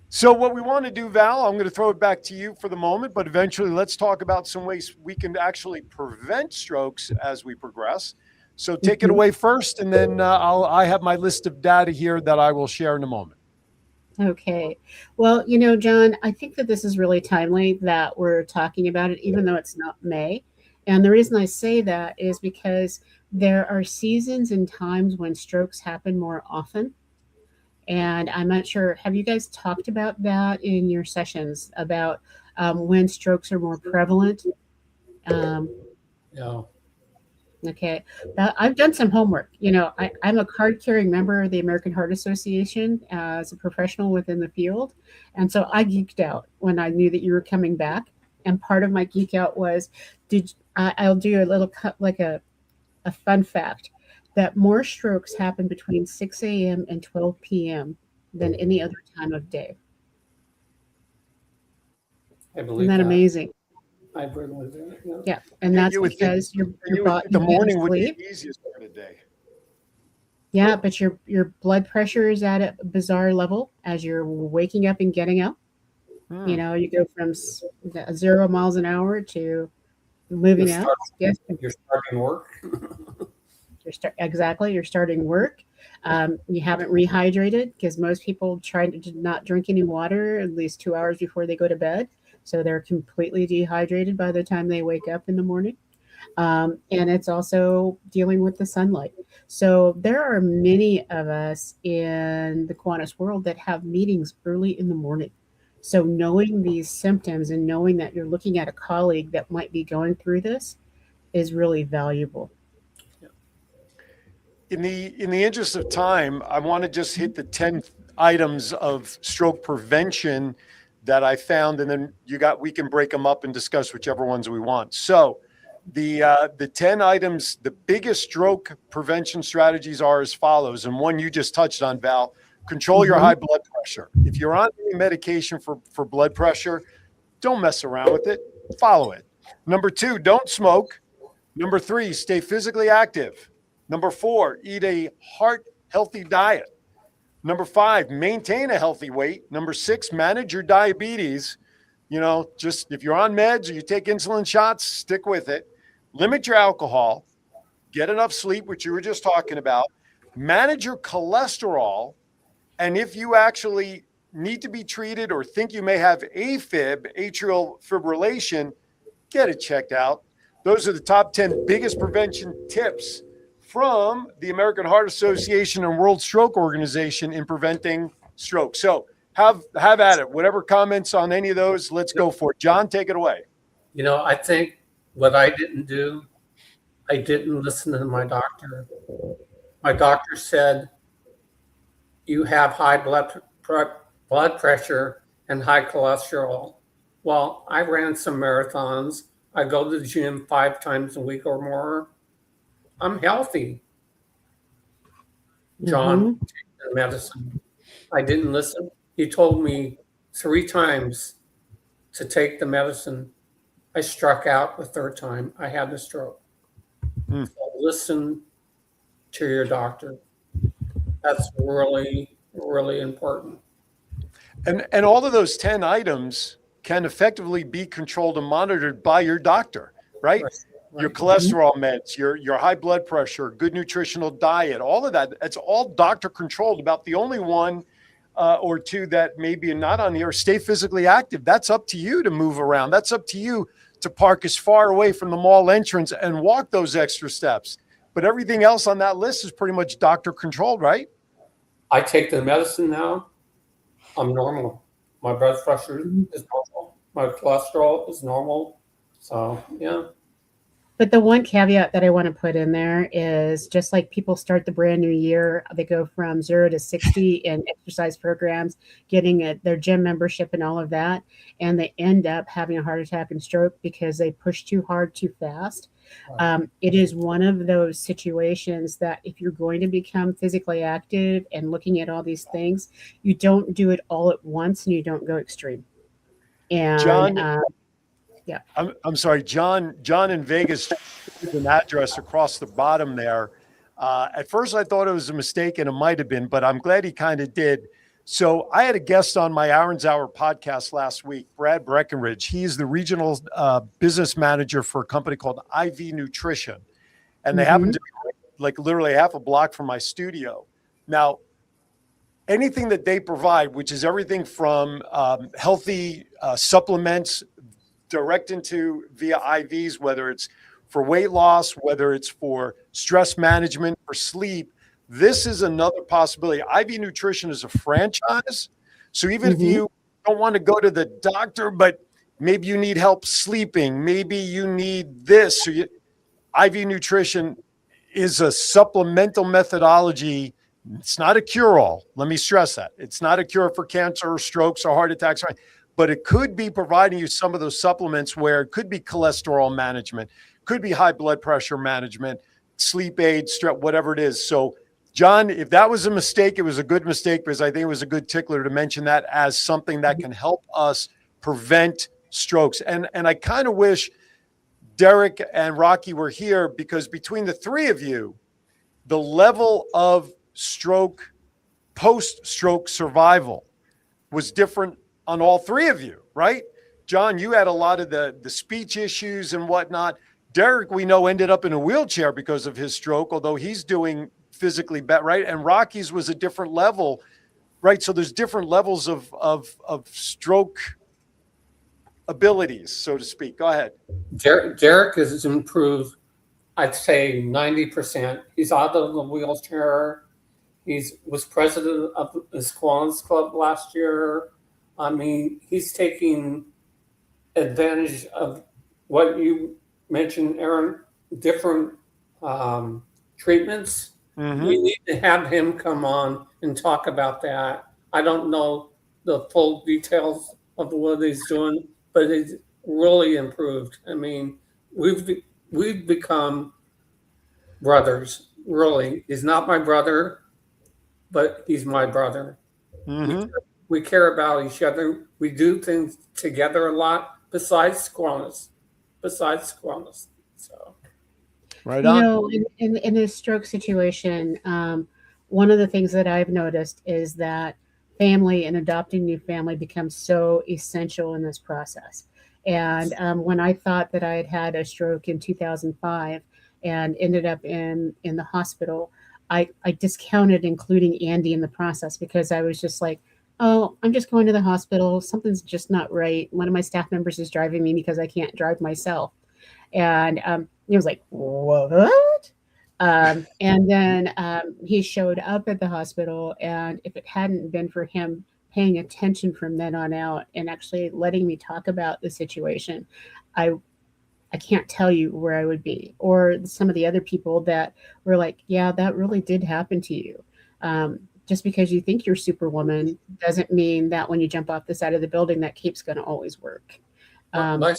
So what we want to do, Val, I'm going to throw it back to you for the moment, but eventually let's talk about some ways we can actually prevent strokes as we progress. So take it away first, and then I have my list of data here that I will share in a moment. Okay. Well, you know, John, I think that this is really timely that we're talking about it, even though it's not May. And the reason I say that is because there are seasons and times when strokes happen more often. And I'm not sure, have you guys talked about that in your sessions about when strokes are more prevalent? No. Okay. I've done some homework. You know, I'm a card-carrying member of the American Heart Association as a professional within the field. And so I geeked out when I knew that you were coming back. And part of my geek out was, I'll do a little like a fun fact. that more strokes happen between 6 a.m. and 12 p.m. than any other time of day. I believe Isn't that amazing? I believe that. Yeah. Yeah, and that's because your body, the morning would be sleep. the easiest part of the day. Yeah, but your blood pressure is at a bizarre level as you're waking up and getting up. You know, you go from 0 miles an hour to moving out. Yes, you're starting work. Exactly. You're starting work. You haven't rehydrated because most people try to not drink any water at least 2 hours before they go to bed. So they're completely dehydrated by the time they wake up in the morning. And it's also dealing with the sunlight. So there are many of us in the Kiwanis world that have meetings early in the morning. So knowing these symptoms and knowing that you're looking at a colleague that might be going through this is really valuable. In the interest of time, I want to just hit the 10 items of stroke prevention that I found, and then we can break them up and discuss whichever ones we want. So the 10 items, the biggest stroke prevention strategies are as follows, and one you just touched on, Val. Control your high blood pressure. If you're on any medication for blood pressure, don't mess around with it. Follow it. Number 2, don't smoke. Number 3, stay physically active. Number 4, eat a heart-healthy diet. Number 5, maintain a healthy weight. Number 6, manage your diabetes. You know, just if you're on meds or you take insulin shots, stick with it. Limit your alcohol. Get enough sleep, which you were just talking about. Manage your cholesterol. And if you actually need to be treated or think you may have AFib, atrial fibrillation, get it checked out. Those are the top 10 biggest prevention tips from the American Heart Association and World Stroke Organization in preventing stroke. So have at it. Whatever comments on any of those, let's go for it. John, take it away. You know, I think what I didn't do, I didn't listen to my doctor. My doctor said, you have high blood pressure and high cholesterol. Well, I ran some marathons. I go to the gym 5 times a week or more. I'm healthy. John, take the medicine. I didn't listen. He told me 3 times to take the medicine. I struck out the 3rd time. I had the stroke. So listen to your doctor. That's really, really important. And all of those 10 items can effectively be controlled and monitored by your doctor, right? Your cholesterol meds, your high blood pressure, good nutritional diet, all of that. It's all doctor controlled. About the only one or two that maybe not on the air, stay physically active. That's up to you to move around. That's up to you to park as far away from the mall entrance and walk those extra steps. But everything else on that list is pretty much doctor controlled, right? I take the medicine now. I'm normal. My blood pressure is normal. My cholesterol is normal. So, yeah. But the one caveat that I want to put in there is just like people start the brand new year, they go from 0 to 60 in exercise programs, getting their gym membership and all of that, and they end up having a heart attack and stroke because they push too hard, too fast. It is one of those situations that if you're going to become physically active and looking at all these things, you don't do it all at once and you don't go extreme. And John, yeah, I'm sorry, John in Vegas, an address across the bottom there. At first I thought it was a mistake and it might've been, but I'm glad he kind of did. So I had a guest on my Aaron's Hour podcast last week, Brad Breckenridge. He's the regional business manager for a company called IV Nutrition. And they happen to be like literally half a block from my studio. Now, anything that they provide, which is everything from healthy supplements direct into via IVs, whether it's for weight loss, whether it's for stress management, for sleep, this is another possibility. IV Nutrition is a franchise. So even if you don't want to go to the doctor, but maybe you need help sleeping, maybe you need this, so IV Nutrition is a supplemental methodology. It's not a cure-all. Let me stress that. It's not a cure for cancer or strokes or heart attacks, but it could be providing you some of those supplements where it could be cholesterol management, could be high blood pressure management, sleep aids, whatever it is. So, John, if that was a mistake, it was a good mistake, because I think it was a good tickler to mention that as something that can help us prevent strokes. And I kind of wish Derek and Rocky were here, because between the three of you, the level of stroke, post-stroke survival was different on all three of you, right? John, you had a lot of the speech issues and whatnot. Derek, we know, ended up in a wheelchair because of his stroke, although he's doing physically better, right? And Rocky's was a different level, right? So there's different levels of stroke abilities, so to speak. Go ahead. Derek has improved, I'd say 90%. He's out of the wheelchair. Was president of the Kiwanis Club last year. I mean, he's taking advantage of what you mentioned, Aaron, different treatments. Mm-hmm. We need to have him come on and talk about that. I don't know the full details of what he's doing, but he's really improved. I mean, we've become brothers, really. He's not my brother, but he's my brother. Mm-hmm. We care about each other. We do things together a lot besides Kiwanis. So, right on. You know, in this stroke situation, one of the things that I've noticed is that family and adopting new family becomes so essential in this process. And when I thought that I had a stroke in 2005 and ended up in the hospital, I discounted including Andy in the process, because I was just like, oh, I'm just going to the hospital. Something's just not right. One of my staff members is driving me because I can't drive myself. And he was like, what? And then he showed up at the hospital. And if it hadn't been for him paying attention from then on out and actually letting me talk about the situation, I can't tell you where I would be. Or some of the other people that were like, yeah, that really did happen to you. Just because you think you're Superwoman doesn't mean that when you jump off the side of the building, that cape's going to always work. My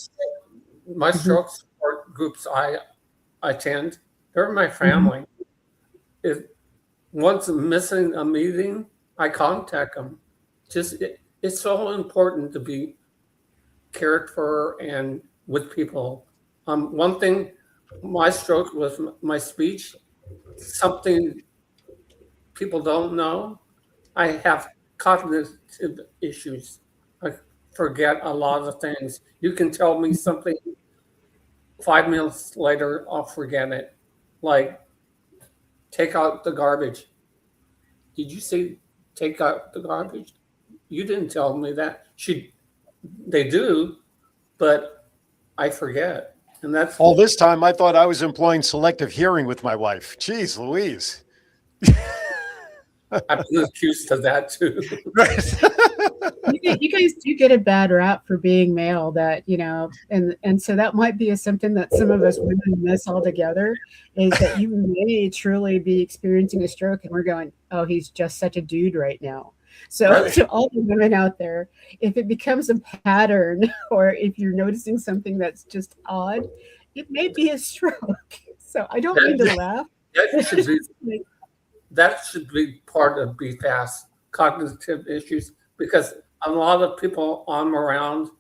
stroke support groups I attend, they're my family. If once I'm missing a meeting, I contact them. It's so important to be cared for and with people. One thing, my stroke was my speech, something people don't know. I have cognitive issues. I forget a lot of things. You can tell me something 5 minutes later, I'll forget it. Like, take out the garbage. Did you say take out the garbage? You didn't tell me that. They do, but I forget. And that's all this time I thought I was employing selective hearing with my wife. Jeez Louise. I've been accused of that too. You guys do get a bad rap for being male, that, you know, and so that might be a symptom that some of us women miss altogether, is that you may truly be experiencing a stroke and we're going, oh, he's just such a dude right now. So to all the women out there, if it becomes a pattern, or if you're noticing something that's just odd, it may be a stroke. So I don't mean to laugh. That should be part of BFAST, cognitive issues, because a lot of people I'm around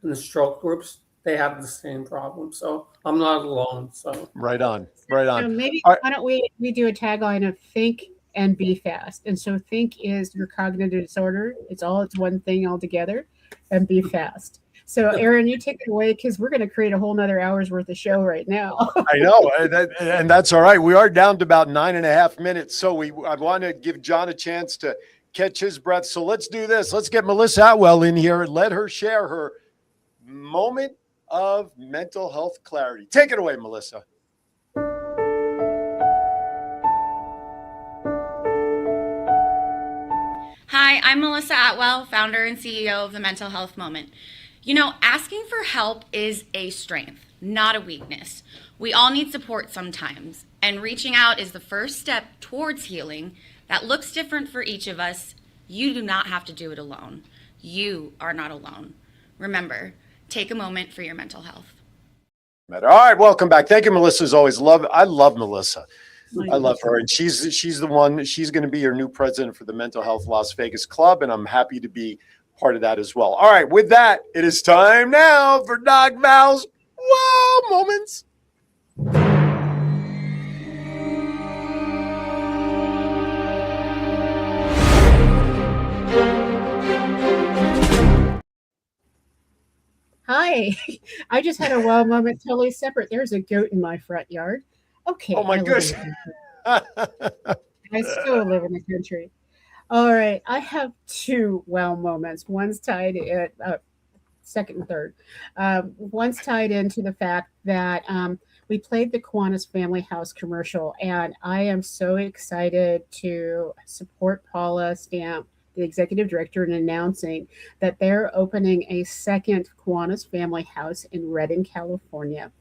in the stroke groups, they have the same problem. So I'm not alone. So right on. So maybe why don't we do a tagline of think and be fast. And so think is your cognitive disorder. It's one thing altogether, and be fast. So Aaron, you take it away, because we're going to create a whole nother hour's worth of show right now. I know, and that's all right. We are down to about 9.5 minutes. So I want to give John a chance to catch his breath. So let's do this. Let's get Melissa Atwell in here and let her share her moment of mental health clarity. Take it away, Melissa. Hi, I'm Melissa Atwell, founder and CEO of the Mental Health Moment. You know, asking for help is a strength, not a weakness. We all need support sometimes, and reaching out is the first step towards healing that looks different for each of us. You do not have to do it alone. You are not alone. Remember, take a moment for your mental health. All right, welcome back. Thank you, Melissa. As always, I love Melissa. I love her, and she's the one. She's going to be your new president for the Mental Health Las Vegas Club, and I'm happy to be part of that as well. All right, with that, it is time now for Doc Val's wow moments. Hi, I just had a wow moment totally separate. There's a goat in my front yard. Okay. Oh my goodness. I still live in the country. All right. I have two wow moments. One's tied at second and third. One's tied into the fact that we played the Kiwanis Family House commercial, and I am so excited to support Paula Stamp, the executive director, in announcing that they're opening a second Kiwanis Family House in Redding, California.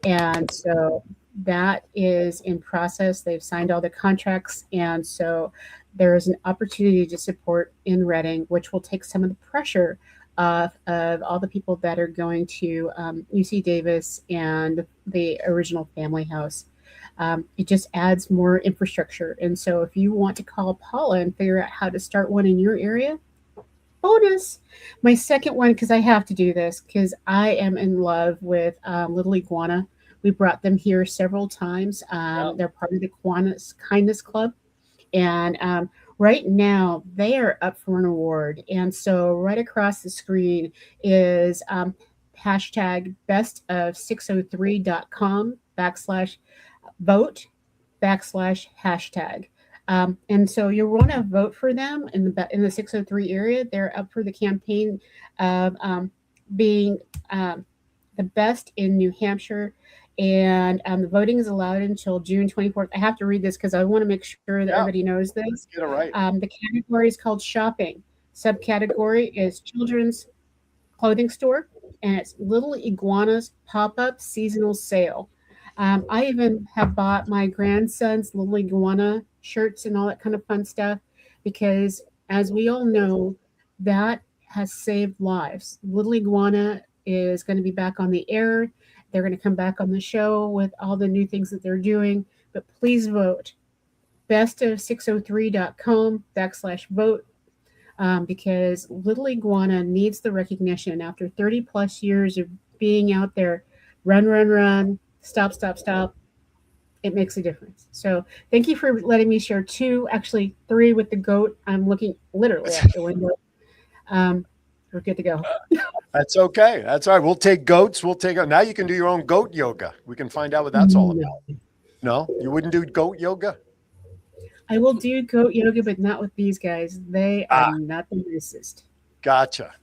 And so that is in process. They've signed all the contracts, and so there is an opportunity to support in Redding, which will take some of the pressure of all the people that are going to UC Davis and the original family house. It just adds more infrastructure. And so if you want to call Paula and figure out how to start one in your area, bonus. My second one, because I have to do this, because I am in love with Little Iguana. We brought them here several times. They're part of the Kiwanis Kindness Club. And right now they are up for an award. And so right across the screen is hashtag bestof603.com/vote/hashtag. And so you want to vote for them in the 603 area. They're up for the campaign of being the best in New Hampshire. And the voting is allowed until June 24th. I have to read this because I want to make sure that everybody knows this. Get it right. The category is called shopping. Subcategory is children's clothing store, and it's Little Iguana's pop-up seasonal sale. I even have bought my grandson's Little Iguana shirts and all that kind of fun stuff because, as we all know, that has saved lives. Little Iguana is going to be back on the air. They're going to come back on the show with all the new things that they're doing. But please vote. bestof603.com/vote because Little Iguana needs the recognition after 30 plus years of being out there. Run, stop. It makes a difference. So thank you for letting me share actually three with the goat. I'm looking literally out the window. We're good to go. That's okay. That's all right. We'll take goats. Now you can do your own goat yoga. We can find out what that's all about. No, you wouldn't do goat yoga? I will do goat yoga, but not with these guys. They are not the nicest. Gotcha.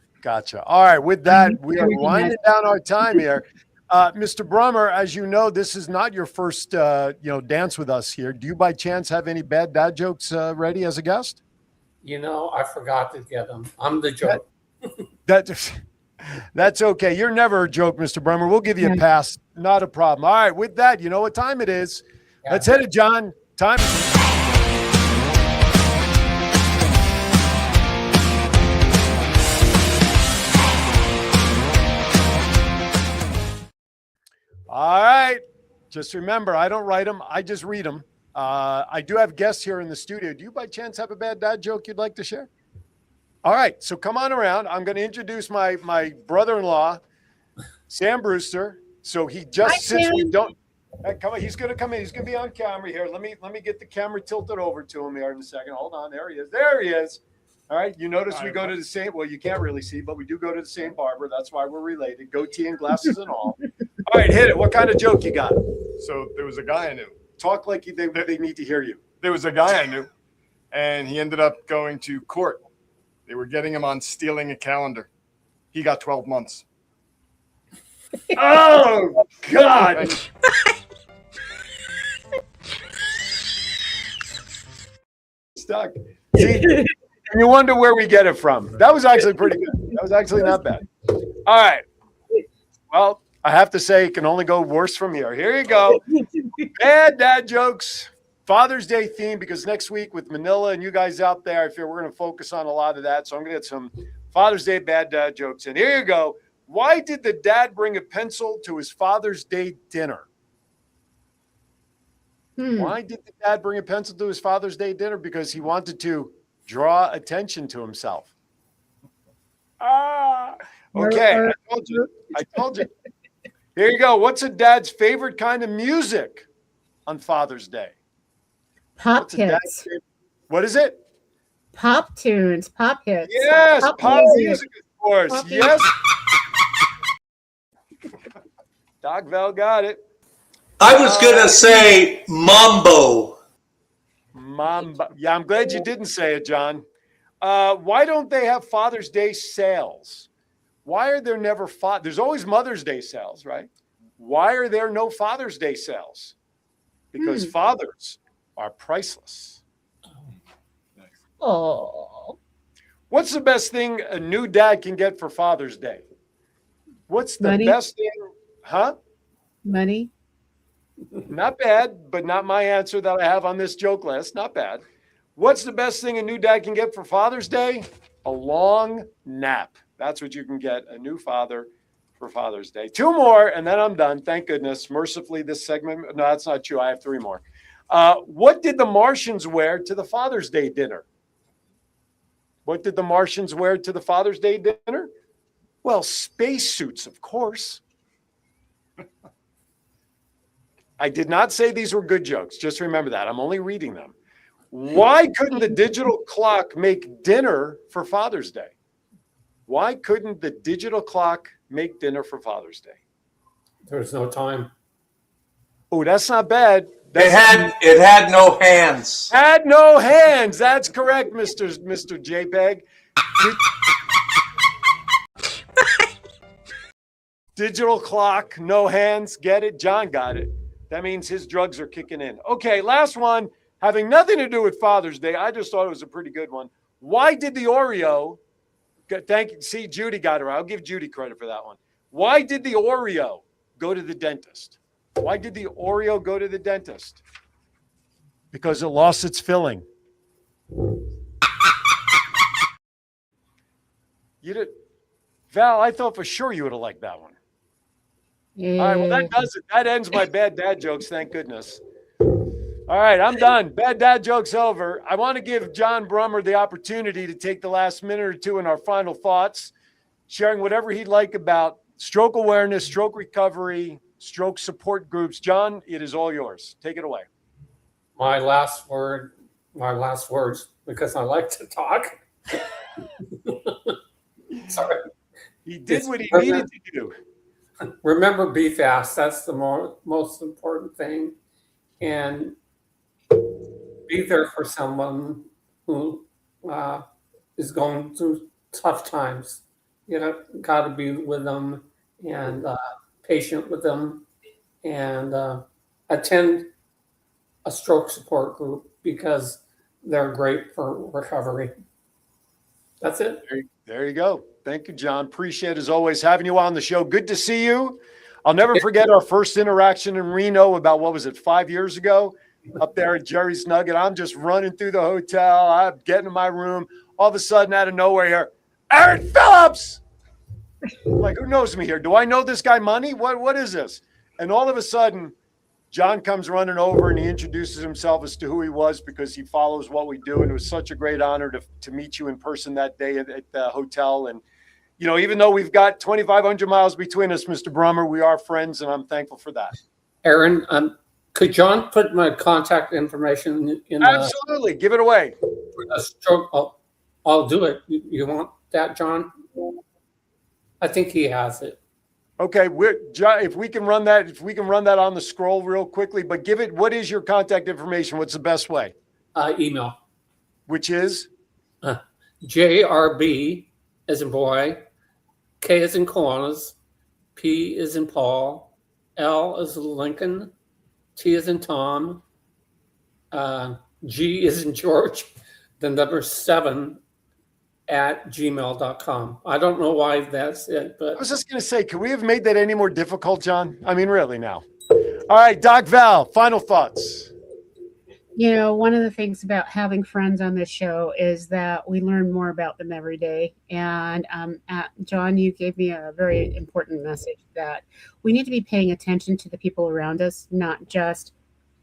All right. With that, we are winding down our time here. Mr. Brummer, as you know, this is not your first, dance with us here. Do you by chance have any bad dad jokes ready as a guest? I forgot to get them. I'm the joke. That's okay. You're never a joke, Mr. Brummer. We'll give you a pass. Not a problem. All right. With that, you know what time it is. Yeah. Let's hit it, John. Time. All right. Just remember, I don't write them. I just read them. I do have guests here in the studio. Do you by chance have a bad dad joke you'd like to share? All right. So come on around. I'm going to introduce my brother-in-law, Sam Brewster. So he just, since we don't, come on, he's going to come in. He's going to be on camera here. Let me get the camera tilted over to him here in a second. Hold on. There he is. All right. You notice we go to the same, well, you can't really see, but we do go to the same barber. That's why we're related. Goatee and glasses and all. All right, hit it. What kind of joke you got? So there was a guy I knew. Talk like they need to hear you. There was a guy I knew, and he ended up going to court. They were getting him on stealing a calendar. He got 12 months. Oh, God. Stuck. See, and you wonder where we get it from. That was actually pretty good. That was actually not bad. All right. Well, I have to say, it can only go worse from here. Here you go. Bad dad jokes. Father's Day theme, because next week with Manila and you guys out there, I feel we're going to focus on a lot of that. So I'm going to get some Father's Day bad dad jokes. And here you go. Why did the dad bring a pencil to his Father's Day dinner? Why did the dad bring a pencil to his Father's Day dinner? Because he wanted to draw attention to himself. Okay, I told you. Here you go. What's a dad's favorite kind of music on Father's Day? Pop hits. What is it? Pop tunes, pop hits. Yes, pop music, of course. Pop yes. Doc Val got it. I was going to say mambo. Mambo. Yeah, I'm glad you didn't say it, John. Why don't they have Father's Day sales? Why are there never there's always Mother's Day sales, right? Why are there no Father's Day sales? Because fathers are priceless. Oh. What's the best thing a new dad can get for Father's Day? What's the best thing? Huh? Money. Not bad, but not my answer that I have on this joke list. Not bad. What's the best thing a new dad can get for Father's Day? A long nap. That's what you can get a new father for Father's Day. 2 more, and then I'm done. Thank goodness. Mercifully, this segment. No, that's not true. I have 3 more. What did the Martians wear to the Father's Day dinner? What did the Martians wear to the Father's Day dinner? Well, spacesuits, of course. I did not say these were good jokes. Just remember that. I'm only reading them. Why couldn't the digital clock make dinner for Father's Day? Why couldn't the digital clock make dinner for Father's Day? There's no time. Oh, that's not bad. It had no hands. Had no hands. That's correct, Mr. JPEG. Digital clock, no hands. Get it? John got it. That means his drugs are kicking in. Okay, last one. Having nothing to do with Father's Day, I just thought it was a pretty good one. Why did the Oreo, thank you, see, Judy got her. I'll give Judy credit for that one. Why did the Oreo go to the dentist? Why did the Oreo go to the dentist? Because it lost its filling. You did, Val, I thought for sure you would have liked that one. Yeah. All right, well, that does it. That ends my bad dad jokes, thank goodness. All right, I'm done. Bad dad jokes over. I want to give John Brummer the opportunity to take the last minute or two in our final thoughts, sharing whatever he'd like about stroke awareness, stroke recovery, stroke support groups. John, it is all yours. Take it away. My last words, because I like to talk. Sorry. He did what he needed to do. Remember, be fast. That's the most important thing. And be there for someone who is going through tough times. You know, got to be with them and patient with them, and attend a stroke support group because they're great for recovery. That's it. There you go. Thank you, John. Appreciate, as always, having you on the show. Good to see you. I'll never forget our first interaction in Reno about, 5 years ago, up there at Jerry's Nugget. I'm just running through the hotel. I'm getting in my room. All of a sudden, out of nowhere here, Aaron Phillips! Like, who knows me here? Do I know this guy Money? What is this? And all of a sudden, John comes running over and he introduces himself as to who he was because he follows what we do. And it was such a great honor to meet you in person that day at the hotel. And, you know, even though we've got 2,500 miles between us, Mr. Brummer, we are friends, and I'm thankful for that. Aaron, could John put my contact information in? Absolutely. Give it away. A stroke. I'll do it. You want that, John? I think he has it. Okay, if we can run that on the scroll real quickly, but give it. What is your contact information? What's the best way? Email. Which is JRB as in boy, K as in Kiwanis, P as in Paul, L as in Lincoln, T as in Tom, G as in George, the number 7 at gmail.com. I don't know why that's it, but I was just going to say, can we have made that any more difficult, John? I mean, really now. All right, Doc Val, final thoughts. One of the things about having friends on this show is that we learn more about them every day. And John, you gave me a very important message that we need to be paying attention to the people around us, not just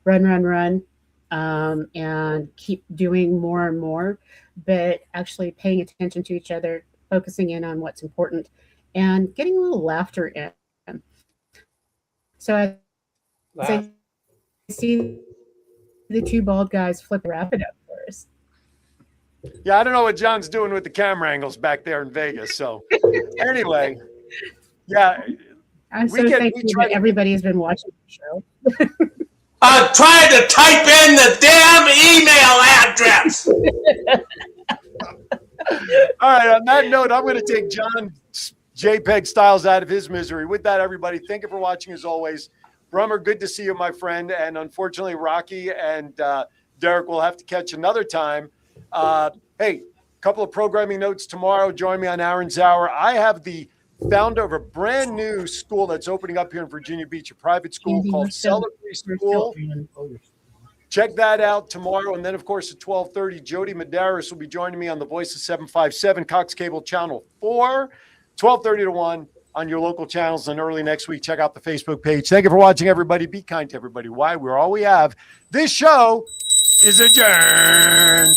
run, and keep doing more and more, but actually paying attention to each other, focusing in on what's important, and getting a little laughter in. So as I see the two bald guys flip, wrap it up for us. Yeah, I don't know what John's doing with the camera angles back there in Vegas. So anyway, yeah. I'm so thankful that everybody has been watching the show. I'm trying to type in the damn email address. All right, on that note, I'm going to take John JPEG Styles out of his misery. With that, everybody, thank you for watching as always. Brummer, good to see you, my friend. And unfortunately, Rocky and Derek will have to catch another time. Hey, a couple of programming notes tomorrow. Join me on Aaron's Hour. I have the founder of a brand new school that's opening up here in Virginia Beach, a private school called Celebrate School. Check that out tomorrow. And then, of course, at 12:30, Jody Medeiros will be joining me on the Voice of 757, Cox Cable Channel 4, 12:30 to 1 on your local channels. And early next week, check out the Facebook page. Thank you for watching, everybody. Be kind to everybody. Why? We're all we have. This show is adjourned.